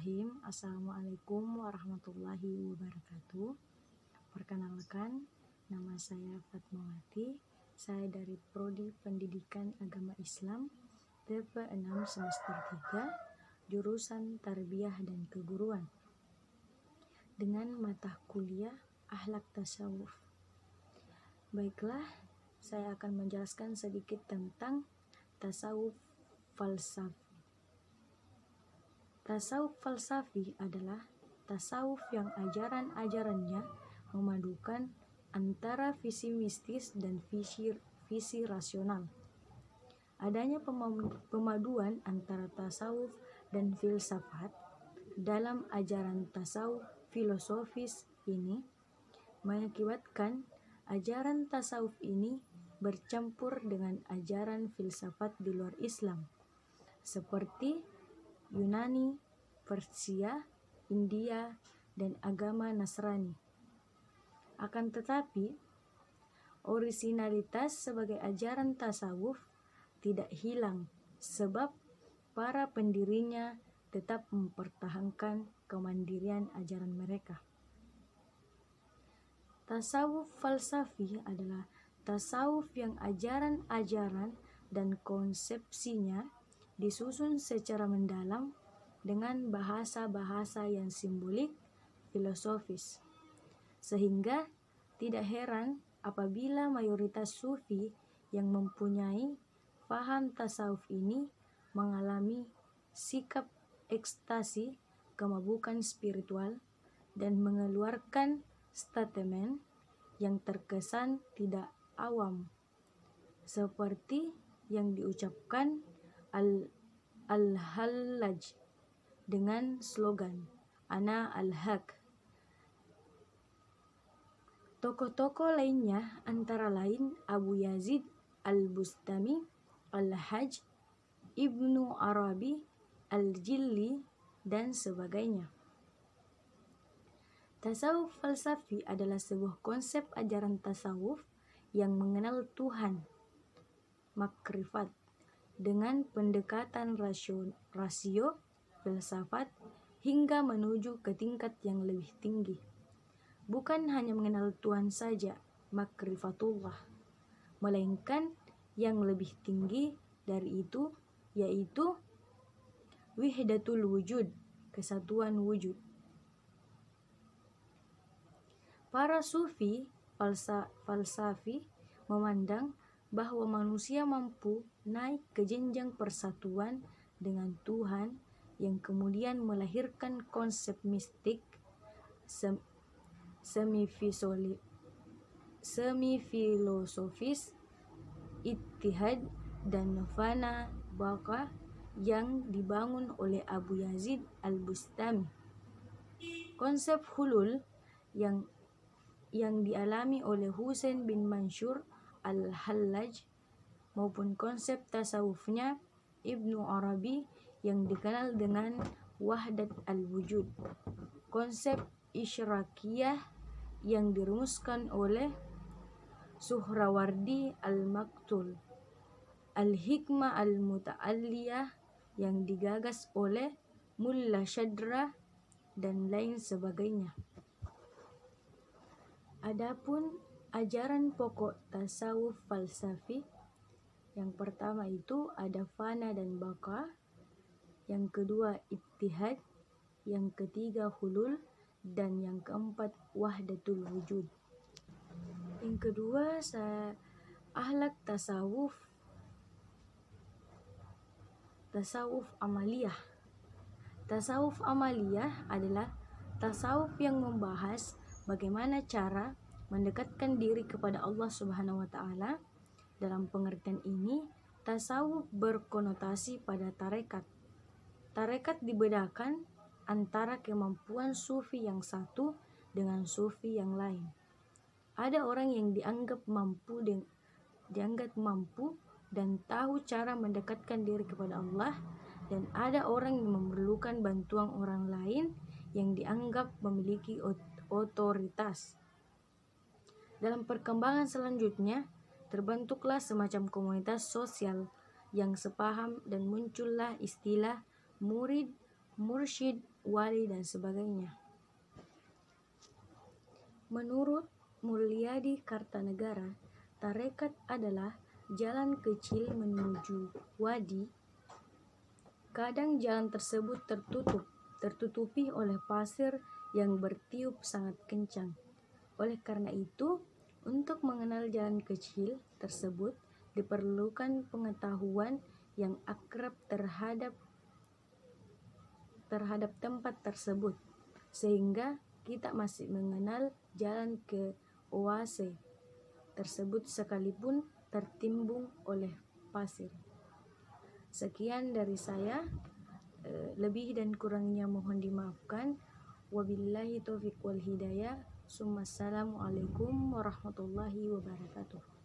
Bismillahirrahmanirrahim. Assalamualaikum warahmatullahi wabarakatuh. Perkenalkan, nama saya Fatmawati. Saya dari Prodi Pendidikan Agama Islam TP 6 semester 3, jurusan Tarbiyah dan Keguruan, dengan mata kuliah Akhlak Tasawuf. Baiklah, saya akan menjelaskan sedikit tentang tasawuf falsafi. Tasawuf falsafi adalah tasawuf yang ajaran-ajarannya memadukan antara visi mistis dan visi rasional. Adanya pemaduan antara tasawuf dan filsafat dalam ajaran tasawuf filosofis ini mengakibatkan ajaran tasawuf ini bercampur dengan ajaran filsafat di luar Islam, seperti Yunani, Persia, India, dan agama Nasrani. Akan tetapi, orisinalitas sebagai ajaran tasawuf tidak hilang sebab para pendirinya tetap mempertahankan kemandirian ajaran mereka. Tasawuf falsafi adalah tasawuf yang ajaran-ajaran dan konsepsinya disusun secara mendalam dengan bahasa-bahasa yang simbolik filosofis, sehingga tidak heran apabila mayoritas sufi yang mempunyai paham tasawuf ini mengalami sikap ekstasi, kemabukan spiritual, dan mengeluarkan statement yang terkesan tidak awam, seperti yang diucapkan Al-Hallaj dengan slogan Ana al-Haq. Tokoh-tokoh lainnya antara lain Abu Yazid Al-Bustami, Al-Hajj, Ibnu Arabi, Al-Jilli, dan sebagainya. Tasawuf falsafi adalah sebuah konsep ajaran tasawuf yang mengenal Tuhan, makrifat, dengan pendekatan rasio, filsafat, hingga menuju ke tingkat yang lebih tinggi. Bukan hanya mengenal Tuhan saja, makrifatullah, melainkan yang lebih tinggi dari itu, yaitu wihdatul wujud, kesatuan wujud. Para sufi falsafi memandang bahwa manusia mampu naik ke jenjang persatuan dengan Tuhan yang kemudian melahirkan konsep mistik semi-filosofis, ittihad, dan fana baqa yang dibangun oleh Abu Yazid Al-Bustami. Konsep hulul yang dialami oleh Husain bin Mansur Al-Hallaj maupun konsep tasawufnya Ibnu Arabi yang dikenal dengan wahdat al-wujud, konsep isyrakiyah yang dirumuskan oleh Suhrawardi Al-Maktul, al-hikmah al-muta'alliyah yang digagas oleh Mulla Syadra, dan lain sebagainya. Adapun ajaran pokok tasawuf falsafi, yang pertama itu ada fana dan baqa, yang kedua ittihad, yang ketiga hulul, dan yang keempat wahdatul wujud. Yang kedua, akhlak tasawuf amaliyah. Tasawuf amaliyah adalah tasawuf yang membahas bagaimana cara mendekatkan diri kepada Allah Subhanahu wa taala. Dalam pengertian ini, tasawuf berkonotasi pada tarekat. Tarekat dibedakan antara kemampuan sufi yang satu dengan sufi yang lain. Ada orang yang dianggap mampu dan tahu cara mendekatkan diri kepada Allah, dan ada orang yang memerlukan bantuan orang lain yang dianggap memiliki otoritas. Dalam perkembangan selanjutnya, terbentuklah semacam komunitas sosial yang sepaham dan muncullah istilah murid, mursyid, wali dan sebagainya. Menurut Mulyadi Kartanegara, tarekat adalah jalan kecil menuju wadi. Kadang jalan tersebut tertutupi oleh pasir yang bertiup sangat kencang. Oleh karena itu, untuk mengenal jalan kecil tersebut diperlukan pengetahuan yang akrab terhadap tempat tersebut, sehingga kita masih mengenal jalan ke oase tersebut sekalipun tertimbun oleh pasir. Sekian dari saya, lebih dan kurangnya mohon dimaafkan. Wabillahi taufiq wal hidayah. Assalamualaikum warahmatullahi wabarakatuh.